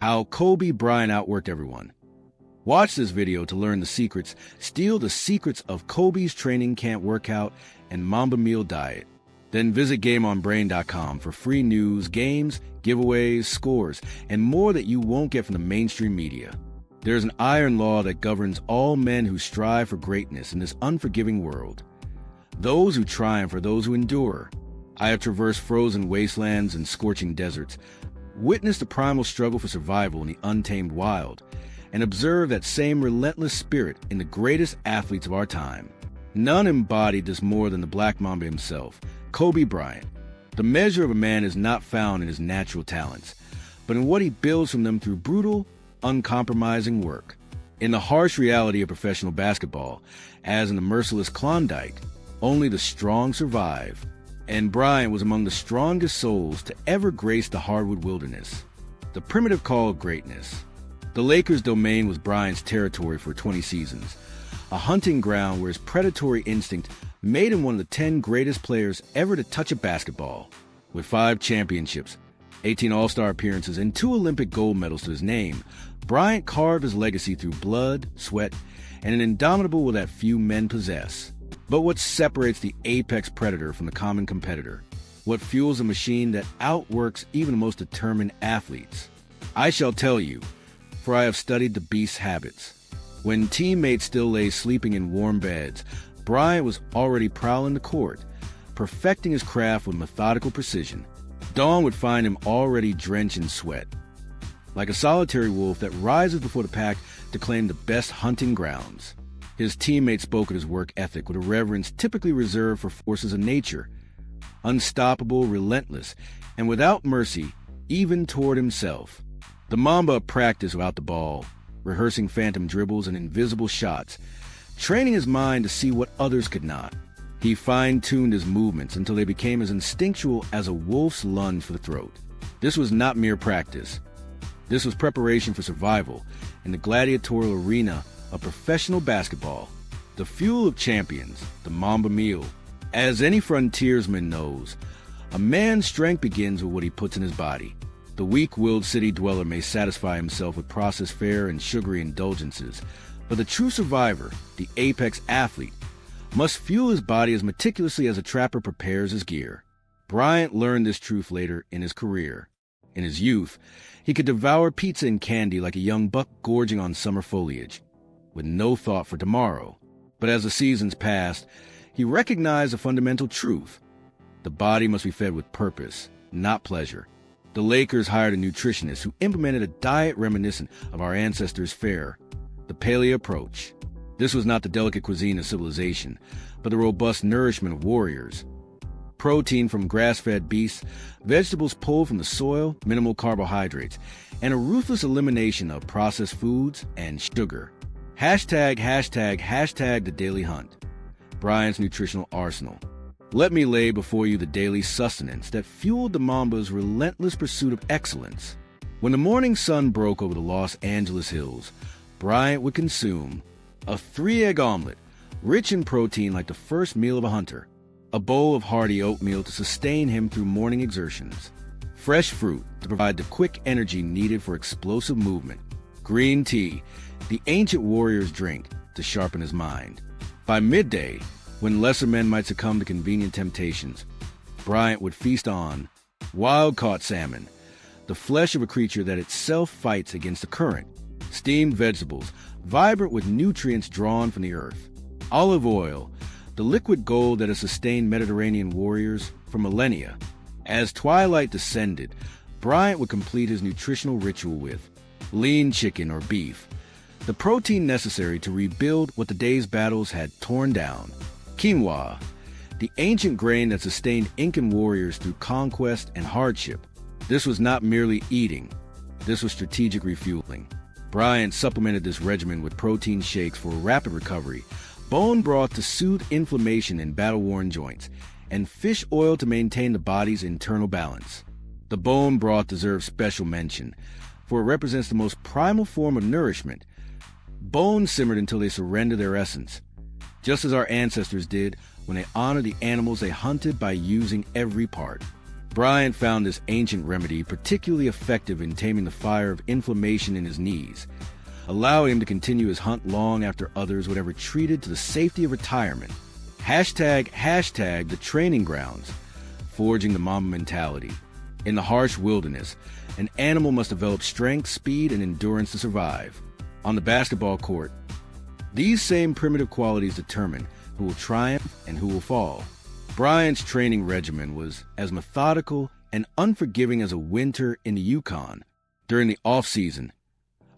How Kobe Bryant outworked everyone. Watch this video to learn the secrets, steal the secrets of Kobe's training camp workout and Mamba Meal diet. Then visit GameOnBrain.com for free news, games, giveaways, scores, and more that you won't get from the mainstream media. There's an iron law that governs all men who strive for greatness in this unforgiving world. Those who triumph are those who endure. I have traversed frozen wastelands and scorching deserts, witnessed the primal struggle for survival in the untamed wild, and observed that same relentless spirit in the greatest athletes of our time. None embodied this more than the Black Mamba himself, Kobe Bryant. The measure of a man is not found in his natural talents, but in what he builds from them through brutal, uncompromising work. In the harsh reality of professional basketball, as in the merciless Klondike, only the strong survive, and Bryant was among the strongest souls to ever grace the hardwood wilderness. The primitive call of greatness. The Lakers' domain was Bryant's territory for 20 seasons, a hunting ground where his predatory instinct made him one of the 10 greatest players ever to touch a basketball. With 5 championships, 18 All-Star appearances, and 2 Olympic gold medals to his name, Bryant carved his legacy through blood, sweat, and an indomitable will that few men possess. But what separates the apex predator from the common competitor? What fuels a machine that outworks even the most determined athletes? I shall tell you, for I have studied the beast's habits. When teammates still lay sleeping in warm beds, Bryant was already prowling the court, perfecting his craft with methodical precision. Dawn would find him already drenched in sweat, like a solitary wolf that rises before the pack to claim the best hunting grounds. His teammates spoke of his work ethic with a reverence typically reserved for forces of nature, unstoppable, relentless, and without mercy, even toward himself. The Mamba practiced without the ball, rehearsing phantom dribbles and invisible shots, training his mind to see what others could not. He fine-tuned his movements until they became as instinctual as a wolf's lunge for the throat. This was not mere practice. This was preparation for survival in the gladiatorial arena of professional basketball. The fuel of champions, the Mamba Meal. As any frontiersman knows, a man's strength begins with what he puts in his body. The weak-willed city dweller may satisfy himself with processed fare and sugary indulgences, but the true survivor, the apex athlete, must fuel his body as meticulously as a trapper prepares his gear. Bryant learned this truth later in his career. In his youth, he could devour pizza and candy like a young buck gorging on summer foliage, with no thought for tomorrow. But as the seasons passed, he recognized a fundamental truth. The body must be fed with purpose, not pleasure. The Lakers hired a nutritionist who implemented a diet reminiscent of our ancestors' fare, the paleo approach. This was not the delicate cuisine of civilization, but the robust nourishment of warriors. Protein from grass-fed beasts, vegetables pulled from the soil, minimal carbohydrates, and a ruthless elimination of processed foods and sugar. Hashtag the daily hunt. Bryant's nutritional arsenal. Let me lay before you the daily sustenance that fueled the Mamba's relentless pursuit of excellence. When the morning sun broke over the Los Angeles hills, Bryant would consume a 3-egg omelet, rich in protein like the first meal of a hunter, a bowl of hearty oatmeal to sustain him through morning exertions, fresh fruit to provide the quick energy needed for explosive movement, green tea, the ancient warrior's drink, to sharpen his mind. By midday, when lesser men might succumb to convenient temptations, Bryant would feast on wild-caught salmon, the flesh of a creature that itself fights against the current, steamed vegetables, vibrant with nutrients drawn from the earth, olive oil, the liquid gold that has sustained Mediterranean warriors for millennia. As twilight descended, Bryant would complete his nutritional ritual with lean chicken or beef, the protein necessary to rebuild what the day's battles had torn down. Quinoa, the ancient grain that sustained Incan warriors through conquest and hardship. This was not merely eating. This was strategic refueling. Bryant supplemented this regimen with protein shakes for rapid recovery, bone broth to soothe inflammation in battle-worn joints, and fish oil to maintain the body's internal balance. The bone broth deserves special mention, for it represents the most primal form of nourishment. Bones simmered until they surrender their essence, just as our ancestors did when they honored the animals they hunted by using every part. Bryant found this ancient remedy particularly effective in taming the fire of inflammation in his knees, allowing him to continue his hunt long after others would have retreated to the safety of retirement. Hashtag the training grounds, forging the Mamba mentality. In the harsh wilderness, an animal must develop strength, speed, and endurance to survive. On the basketball court, these same primitive qualities determine who will triumph and who will fall. Bryant's training regimen was as methodical and unforgiving as a winter in the Yukon. During the off-season,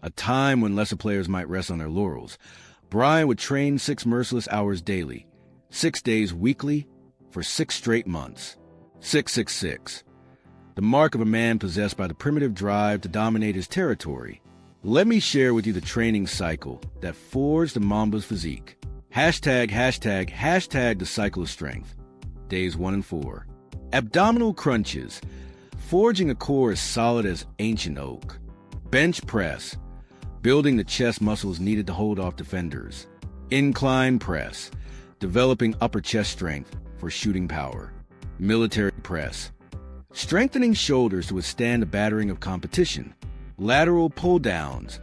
a time when lesser players might rest on their laurels, Bryant would train 6 merciless hours daily, 6 days weekly, for 6 straight months. 666, the mark of a man possessed by the primitive drive to dominate his territory. Let me share with you the training cycle that forged the Mamba's physique. Hashtag the cycle of strength. Days 1 and 4. Abdominal crunches, forging a core as solid as ancient oak. Bench press, building the chest muscles needed to hold off defenders. Incline press, developing upper chest strength for shooting power. Military press, strengthening shoulders to withstand the battering of competition. Lateral pull-downs,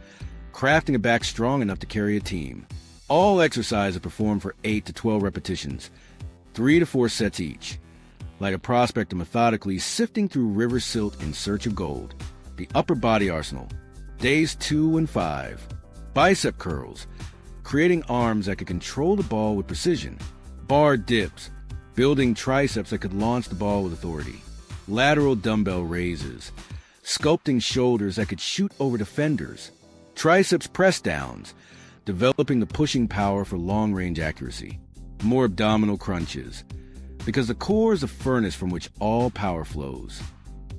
crafting a back strong enough to carry a team. All exercises are performed for 8 to 12 repetitions, 3 to 4 sets each. Like a prospector methodically sifting through river silt in search of gold. The upper body arsenal. Days 2 and 5. Bicep curls, creating arms that could control the ball with precision. Bar dips, building triceps that could launch the ball with authority. Lateral dumbbell raises, sculpting shoulders that could shoot over defenders. Triceps press downs, developing the pushing power for long-range accuracy. More abdominal crunches, because the core is the furnace from which all power flows.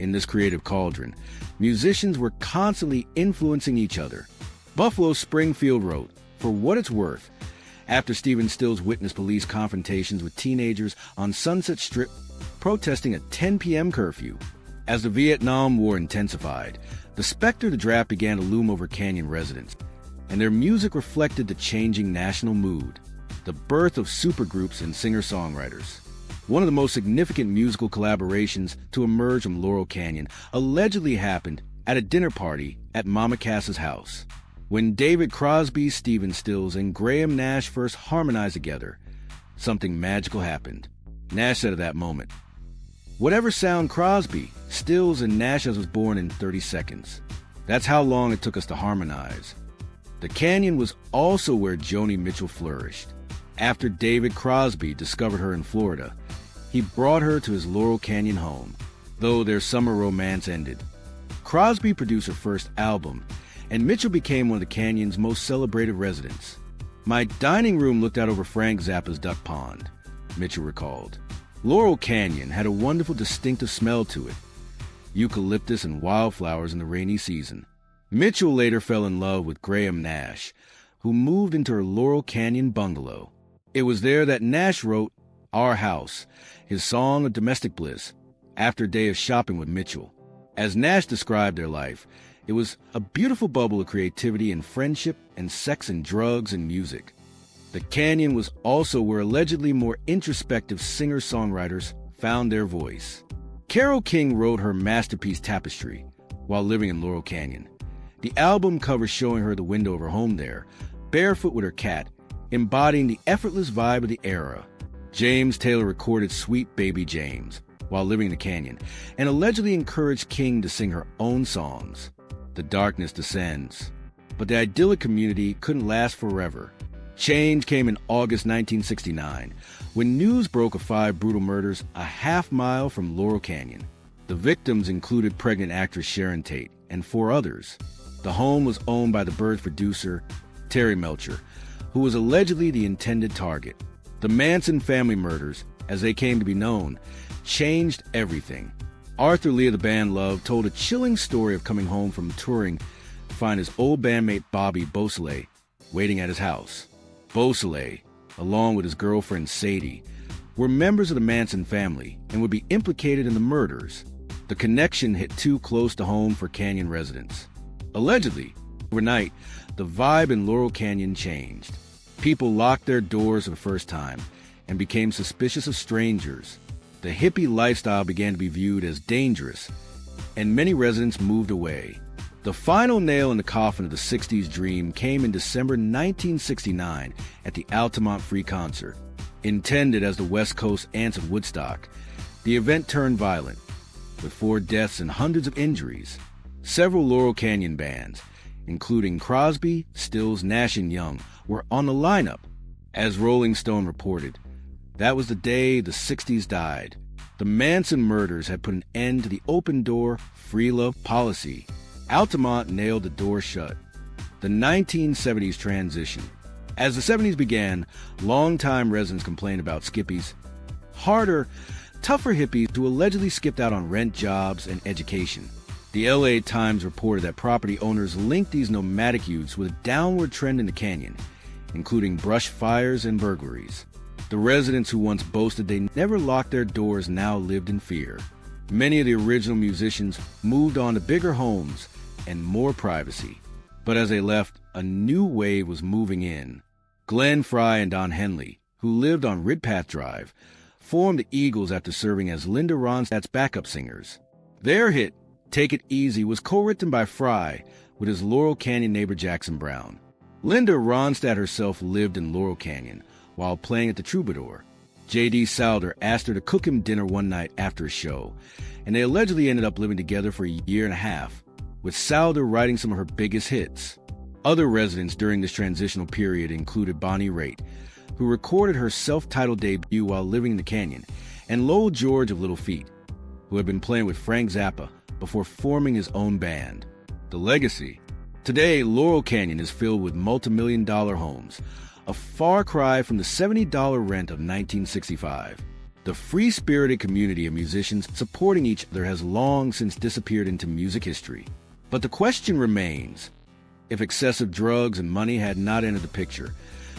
In this creative cauldron, musicians were constantly influencing each other. Buffalo Springfield wrote, "For what it's worth," after Stephen Stills witnessed police confrontations with teenagers on Sunset Strip protesting a 10 p.m. curfew. As the Vietnam War intensified, the specter of the draft began to loom over Canyon residents, and their music reflected the changing national mood. The birth of supergroups and singer-songwriters. One of the most significant musical collaborations to emerge from Laurel Canyon allegedly happened at a dinner party at Mama Cass's house. When David Crosby, Stephen Stills, and Graham Nash first harmonized together, something magical happened. Nash said of that moment, "Whatever sound Crosby, Stills, and Nash was born in 30 seconds. That's how long it took us to harmonize." The Canyon was also where Joni Mitchell flourished. After David Crosby discovered her in Florida, he brought her to his Laurel Canyon home, though their summer romance ended. Crosby produced her first album, and Mitchell became one of the Canyon's most celebrated residents. "My dining room looked out over Frank Zappa's duck pond," Mitchell recalled. Laurel Canyon had a wonderful distinctive smell to it, eucalyptus and wildflowers in the rainy season. Mitchell later fell in love with Graham Nash, who moved into her Laurel Canyon bungalow. It was there that Nash wrote Our House, his song of domestic bliss, after a day of shopping with Mitchell. As Nash described their life, it was a beautiful bubble of creativity and friendship and sex and drugs and music. The Canyon was also where allegedly more introspective singer-songwriters found their voice. Carole King wrote her masterpiece Tapestry while living in Laurel Canyon. The album cover showing her the window of her home there, barefoot with her cat, embodying the effortless vibe of the era. James Taylor recorded Sweet Baby James while living in the canyon, and allegedly encouraged King to sing her own songs. The darkness descends. But the idyllic community couldn't last forever. Change came in August 1969, when news broke of 5 brutal murders a half-mile from Laurel Canyon. The victims included pregnant actress Sharon Tate and 4 others. The home was owned by the Bird's producer, Terry Melcher, who was allegedly the intended target. The Manson family murders, as they came to be known, changed everything. Arthur Lee of the band Love told a chilling story of coming home from touring to find his old bandmate Bobby Beausoleil waiting at his house. Beausoleil, along with his girlfriend Sadie, were members of the Manson family and would be implicated in the murders. The connection hit too close to home for Canyon residents. Allegedly, overnight, the vibe in Laurel Canyon changed. People locked their doors for the first time and became suspicious of strangers. The hippie lifestyle began to be viewed as dangerous, and many residents moved away. The final nail in the coffin of the 60s dream came in December 1969 at the Altamont Free Concert. Intended as the West Coast Ants of Woodstock, the event turned violent, with 4 deaths and hundreds of injuries. Several Laurel Canyon bands, including Crosby, Stills, Nash & Young, were on the lineup. As Rolling Stone reported, that was the day the 60s died. The Manson murders had put an end to the open-door, free love policy. Altamont nailed the door shut. The 1970s transition. As the 70s began, longtime residents complained about skippies. Harder, tougher hippies who allegedly skipped out on rent jobs and education. The LA Times reported that property owners linked these nomadic youths with a downward trend in the canyon, including brush fires and burglaries. The residents who once boasted they never locked their doors now lived in fear. Many of the original musicians moved on to bigger homes and more privacy. But as they left, a new wave was moving in. Glenn Frey and Don Henley, who lived on Ridpath Drive, formed the Eagles after serving as Linda Ronstadt's backup singers. Their hit, Take It Easy, was co-written by Frey with his Laurel Canyon neighbor Jackson Brown. Linda Ronstadt herself lived in Laurel Canyon while playing at the Troubadour. J.D. Souther asked her to cook him dinner one night after a show, and they allegedly ended up living together for a year and a half, with Souther writing some of her biggest hits. Other residents during this transitional period included Bonnie Raitt, who recorded her self-titled debut while living in the canyon, and Lowell George of Little Feat, who had been playing with Frank Zappa before forming his own band. The legacy. Today, Laurel Canyon is filled with multi-million-dollar homes, a far cry from the $70 rent of 1965. The free-spirited community of musicians supporting each other has long since disappeared into music history. But the question remains, if excessive drugs and money had not entered the picture,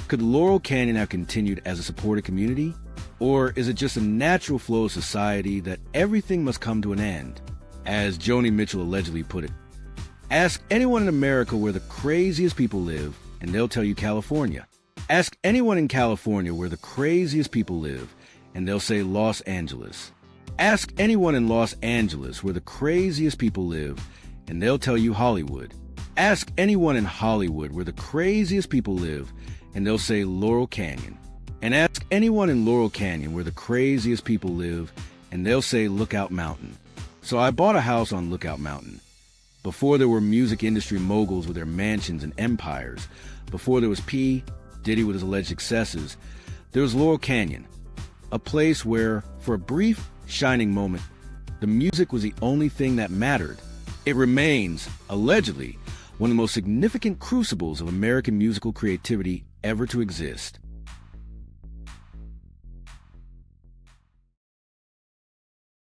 could Laurel Canyon have continued as a supported community? Or is it just a natural flow of society that everything must come to an end? As Joni Mitchell allegedly put it, ask anyone in America where the craziest people live, and they'll tell you California. Ask anyone in California where the craziest people live, and they'll say Los Angeles. Ask anyone in Los Angeles where the craziest people live, and they'll tell you Hollywood. Ask anyone in Hollywood where the craziest people live, and they'll say Laurel Canyon. And ask anyone in Laurel Canyon where the craziest people live, and they'll say Lookout Mountain. So I bought a house on Lookout Mountain. Before there were music industry moguls with their mansions and empires, before there was P. Diddy with his alleged successes, there was Laurel Canyon, a place where, for a brief, shining moment, the music was the only thing that mattered. It remains, allegedly, one of the most significant crucibles of American musical creativity ever to exist.